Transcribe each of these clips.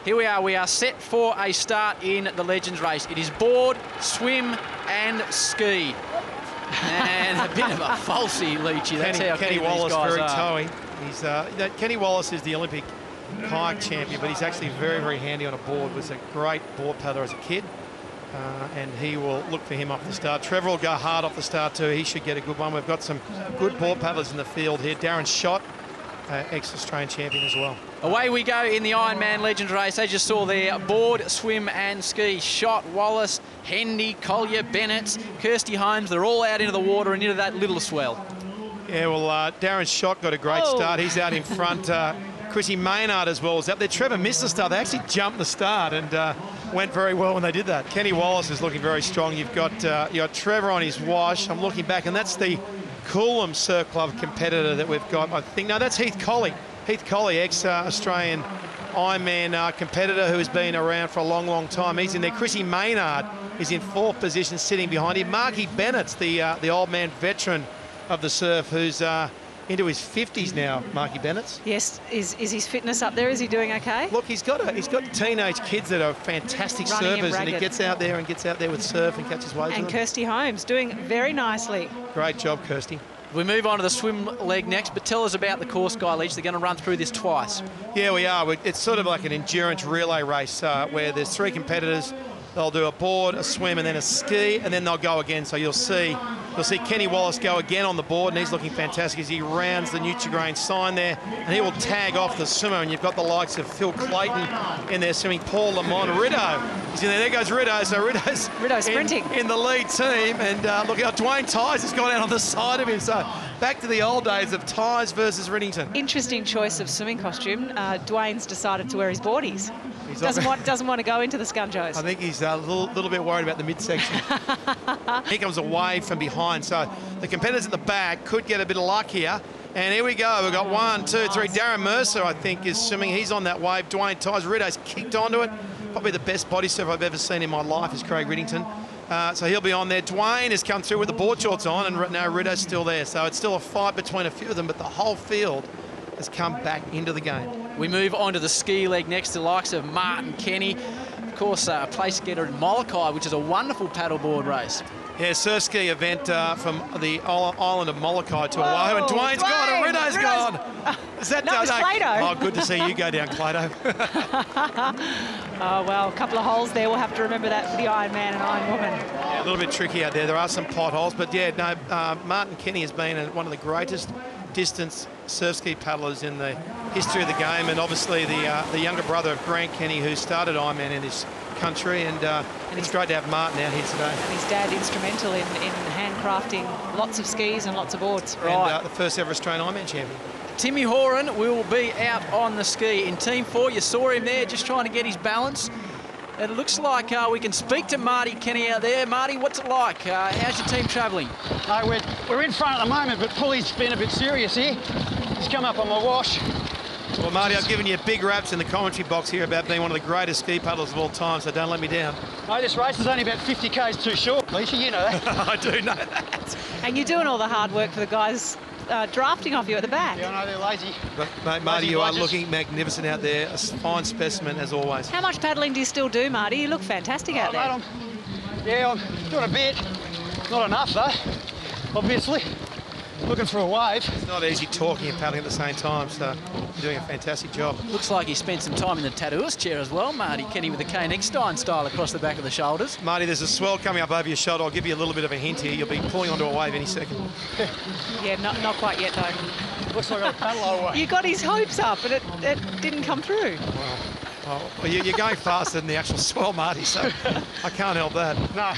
Here we are set for a start in the Legends race. It is board, swim and ski. And a bit of a falsy, Leachy. That's how Kenny keen Wallace, these guys very are. toey. He's Kenny Wallace is the Olympic kayak champion, but he's actually very, very handy on a board. Was a great board paddler as a kid, and he will look for him off the start. Trevor will go hard off the start too. He should get a good one. We've got some good board paddlers in the field here. Darren Schott, ex-Australian champion as well. Away we go in the Ironman Legends race. As you saw there, board, swim and ski. Schott, Wallace, Hendy, Collier, Bennett, Kirsty Holmes, they're all out into the water and into that little swell. Yeah, well, Darren Schott got a great start. He's out in front. Chrissy Maynard as well is up there. Trevor missed the start. They actually jumped the start and went very well when they did that. Kenny Wallace is looking very strong. You've got Trevor on his wash. I'm looking back, and that's the Coolum Surf Club competitor that we've got. I think, no, that's Heath Colley. Heath Colley, ex-Australian Ironman competitor who has been around for a long, long time. He's in there. Chrissy Maynard is in fourth position, sitting behind him. Marky Bennett's the old man veteran of the surf, who's into his 50s now. Marky Bennett's. Yes, is his fitness up there? Is he doing okay? Look, he's got teenage kids that are fantastic surfers, and he gets out there with surf and catches waves. And Kirsty Holmes doing very nicely. Great job, Kirsty. We move on to the swim leg next, but tell us about the course, Guy Leach. They're going to run through this twice. Yeah, we are. It's sort of like an endurance relay race where there's three competitors. They'll do a board, a swim, and then a ski, and then they'll go again. So you'll see Kenny Wallace go again on the board, and he's looking fantastic as he rounds the Nutrigrain sign there, and he will tag off the swimmer. And you've got the likes of Phil Clayton in there swimming, Paul Lamont, Rideau. He's in there. There goes Rideau. So Rideau's sprinting in the lead team, and look how Dwayne Tyes has gone out on the side of him. So back to the old days of Tyes versus Riddington. Interesting choice of swimming costume. Dwayne's decided to wear his boardies. Doesn't want to go into the scunjos. I think he's a little bit worried about the midsection. Here comes a wave from behind, so the competitors at the back could get a bit of luck here. And here we go. We've got 1, 2, 3. Darren Mercer, I think, is swimming. He's on that wave. Dwayne Tyes, Riddow's kicked onto it. Probably the best body surfer I've ever seen in my life is Craig Riddington. So he'll be on there. Dwayne has come through with the board shorts on, and now Riddow's still there. So it's still a fight between a few of them, but the whole field has come back into the game. We move on to the ski leg next to the likes of Martin Kenny. Of course, a place getter in Molokai, which is a wonderful paddleboard race. Yeah, surf ski event from the island of Molokai to Oahu, and Dwayne's gone and Riddow's gone. Is that no, it's Clado. Oh, good to see you go down, Clado. Oh, well, a couple of holes there. We'll have to remember that for the Iron Man and Iron Woman. Yeah, a little bit tricky out there. There are some potholes, but yeah, no, Martin Kenny has been one of the greatest distance surf ski paddlers in the history of the game, and obviously the younger brother of Grant Kenny, who started Ironman in this country, and it's great to have Martin out here today. And his dad instrumental in handcrafting lots of skis and lots of boards. Right. And the first ever Australian Ironman champion. Timmy Horan will be out on the ski. In Team 4, you saw him there just trying to get his balance. And it looks like we can speak to Marty Kenny out there. Marty, what's it like? How's your team travelling? No, we're in front at the moment, but Pulley's been a bit serious here. He's come up on my wash. Well, Marty, I've given you big raps in the commentary box here about being one of the greatest ski paddlers of all time, so don't let me down. No, this race is only about 50 k's too short, Leisha, you know that. I do know that. And you're doing all the hard work for the guys drafting off you at the back. Yeah, I know, they're lazy. But, mate, Marty, you are looking magnificent out there. A fine specimen, as always. How much paddling do you still do, Marty? You look fantastic out there. Mate, I'm doing a bit. Not enough, though, obviously. Looking for a wave. It's not easy talking and paddling at the same time, so you're doing a fantastic job. Looks like he spent some time in the tattooist chair as well, Marty Kenny, with the Kane Eckstein style across the back of the shoulders. Marty, there's a swell coming up over your shoulder. I'll give you a little bit of a hint here. You'll be pulling onto a wave any second. Yeah, not quite yet, though. Looks like I've got a paddle away. You got his hopes up, but it didn't come through. Well, you're going faster than the actual swell, Marty, so I can't help that. No.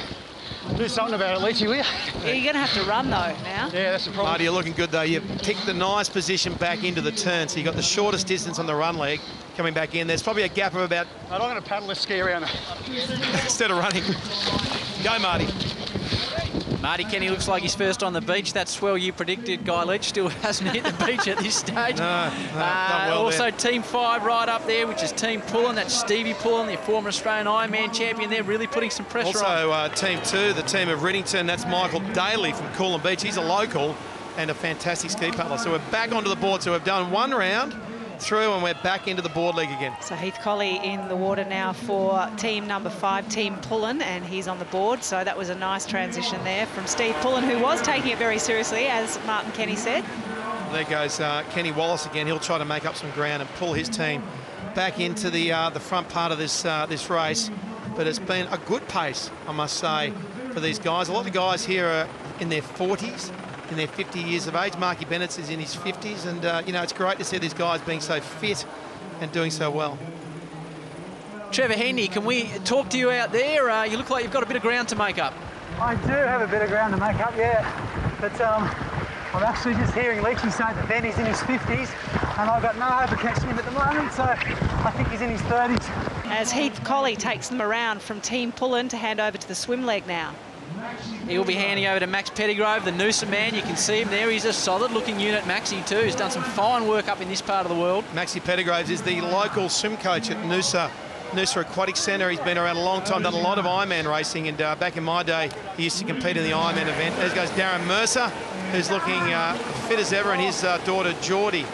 Do something about it, Leachy, will you? Yeah, you're going to have to run, though, now. Yeah, that's the problem. Marty, you're looking good, though. You've picked the nice position back into the turn, so you've got the shortest distance on the run leg coming back in. There's probably a gap of about... I'm not going to paddle this ski around instead of running. Go, Marty. Marty Kenny looks like he's first on the beach. That swell you predicted, Guy Leach, still hasn't hit the beach at this stage. No, not well also, there. Team 5 right up there, which is Team Pullen. That's Stevie Pullen, the former Australian Ironman champion there, really putting some pressure on. Also, Team 2, the team of Riddington, that's Michael Daly from Coolum Beach. He's a local and a fantastic ski paddler. So we're back onto the board. So we've done one round through, and we're back into the board league again. So Heath Colley in the water now for team number 5, Team Pullen, and he's on the board. So that was a nice transition there from Steve Pullen, who was taking it very seriously, as Martin Kenny said. There goes Kenny Wallace again. He'll try to make up some ground and pull his team back into the front part of this race. But it's been a good pace, I must say, for these guys. A lot of the guys here are in their 40s, in their 50 years of age. Marky Bennett's is in his 50s, and you know, it's great to see these guys being so fit and doing so well. Trevor Hendy, can we talk to you out there? You look like you've got a bit of ground to make up. I do have a bit of ground to make up, yeah. But I'm actually just hearing Leachy say that Benny's in his 50s, and I've got no hope of catching him at the moment, so I think he's in his 30s. As Heath Colley takes them around from Team Pullen to hand over to the swim leg now. He'll be handing over to Max Pettigrove, the Noosa man. You can see him there. He's a solid-looking unit, Maxie, too. He's done some fine work up in this part of the world. Maxie Pettigroves is the local swim coach at Noosa Aquatic Centre. He's been around a long time, done a lot of Ironman racing, and back in my day, he used to compete in the Ironman event. There goes Darren Mercer, who's looking fit as ever, and his daughter Geordie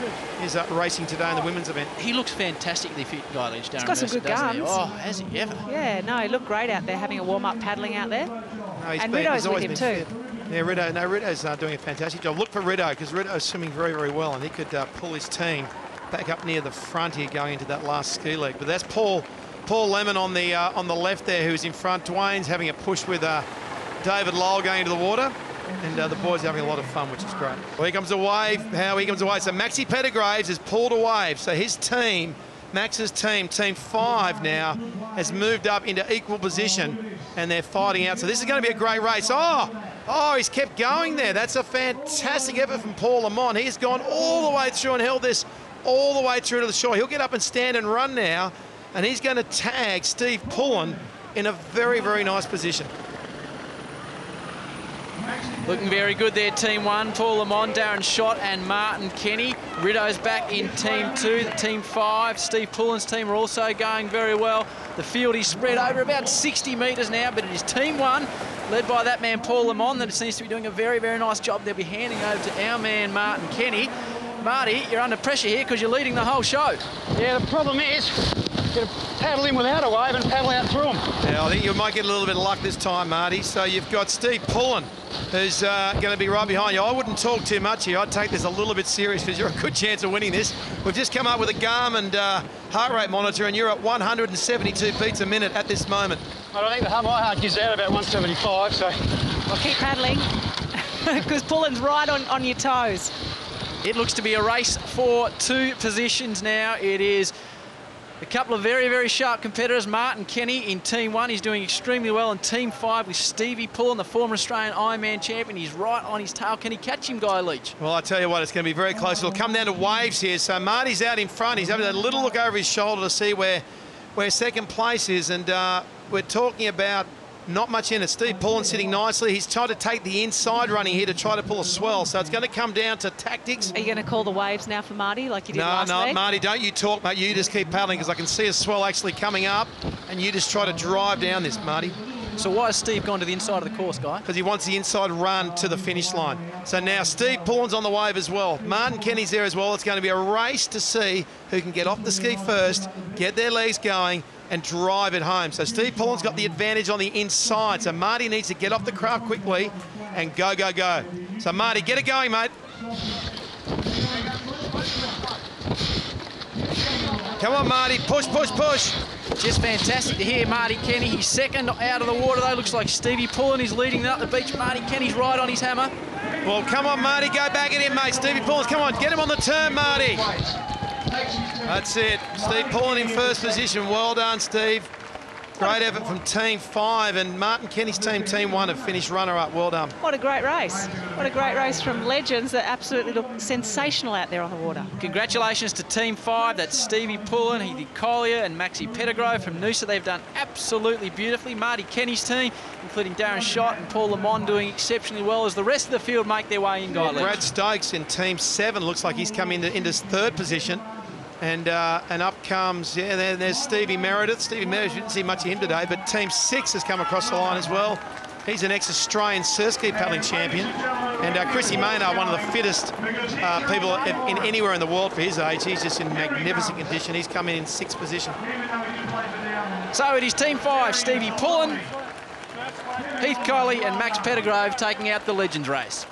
is racing today in the women's event. He looks fantastically fit, Guy Leach, Darren He's got some Mercer, good guns. Oh, has he ever? Yeah, no, he looked great out there having a warm-up paddling out there. No, and Rido's with him too. Fit. Yeah, Rido's doing a fantastic job. Look for Rido, because Rido's swimming very, very well, and he could pull his team back up near the front here going into that last ski leg. But that's Paul Lemon on the left there, who's in front. Dwayne's having a push with David Lowell going into the water. And the boys are having a lot of fun, which is great. Well, here comes a wave. Here comes a wave. So Maxie Pettigraves has pulled a wave. So his team, Max's team, Team 5 now, has moved up into equal position, and they're fighting out. So this is going to be a great race. Oh, he's kept going there. That's a fantastic effort from Paul Lemon. He's gone all the way through and held this all the way through to the shore. He'll get up and stand and run now, and he's going to tag Steve Pullen in a very, very nice position. Looking very good there, Team 1. Paul Lemon, Darren Schott and Martin Kenny. Rido's back in Team 2. The Team 5, Steve Pullen's team, are also going very well. The field is spread over about 60 metres now, but it is Team 1, led by that man Paul Lemon, that seems to be doing a very, very nice job. They'll be handing over to our man Martin Kenny. Marty, you're under pressure here because you're leading the whole show. Yeah, the problem is, you've got to paddle in without a wave and paddle out through them. Yeah, I think you might get a little bit of luck this time, Marty. So you've got Steve Pullen, who's going to be right behind you. I wouldn't talk too much here. I'd take this a little bit serious because you're a good chance of winning this. We've just come up with a Garmin heart rate monitor, and you're at 172 beats a minute at this moment. I don't think my heart gives out about 175, so... Well, keep paddling, because Pullen's right on your toes. It looks to be a race for 2 positions now. It is a couple of very, very sharp competitors. Martin Kenny in Team 1, he's doing extremely well. In Team 5 with Stevie Pullen, the former Australian Ironman champion. He's right on his tail. Can he catch him, Guy Leach? Well, I tell you what, it's going to be very close. It'll come down to waves here. So Marty's out in front. He's having a little look over his shoulder to see where second place is. And we're talking about not much in it. Steve Pullen sitting nicely. He's trying to take the inside running here to try to pull a swell. So it's going to come down to tactics. Are you going to call the waves now for Marty like you did last week? No, Marty, don't you talk, mate. You just keep paddling, because I can see a swell actually coming up, and you just try to drive down this, Marty. So why has Steve gone to the inside of the course, Guy? Because he wants the inside run to the finish line. So now Steve Pullen's on the wave as well. Martin Kenny's there as well. It's going to be a race to see who can get off the ski first, get their legs going, and drive it home. So Steve Pullen's got the advantage on the inside. So Marty needs to get off the craft quickly and go, go, go. So Marty, get it going, mate. Come on, Marty, push, push, push. Just fantastic to hear Marty Kenny. He's second out of the water, though. Looks like Stevie Pullen is leading up the beach. Marty Kenny's right on his hammer. Well, come on, Marty, go back at him, mate. Stevie Pullen, come on, get him on the turn, Marty. That's it. Steve Pullen in first position. Well done, Steve. Great effort from Team 5, and Martin Kenny's team, Team 1, have finished runner-up. Well done. What a great race. What a great race from legends that absolutely look sensational out there on the water. Congratulations to Team 5. That's Stevie Pullen, Heath Collier and Maxie Pettigrove from Noosa. They've done absolutely beautifully. Marty Kenny's team, including Darren Schott and Paul Lemon, doing exceptionally well as the rest of the field make their way in, Guy Leach. Brad Stokes in Team 7 looks like he's come into third position. And up comes, yeah, there's Stevie Meredith. Stevie Meredith, you didn't see much of him today, but Team 6 has come across the line as well. He's an ex-Australian surf ski paddling champion. And Chrissy Maynard, one of the fittest people in anywhere in the world for his age. He's just in magnificent condition. He's come in 6th position. So it is Team 5, Stevie Pullen, Heath Coley and Max Pettigrove taking out the Legends race.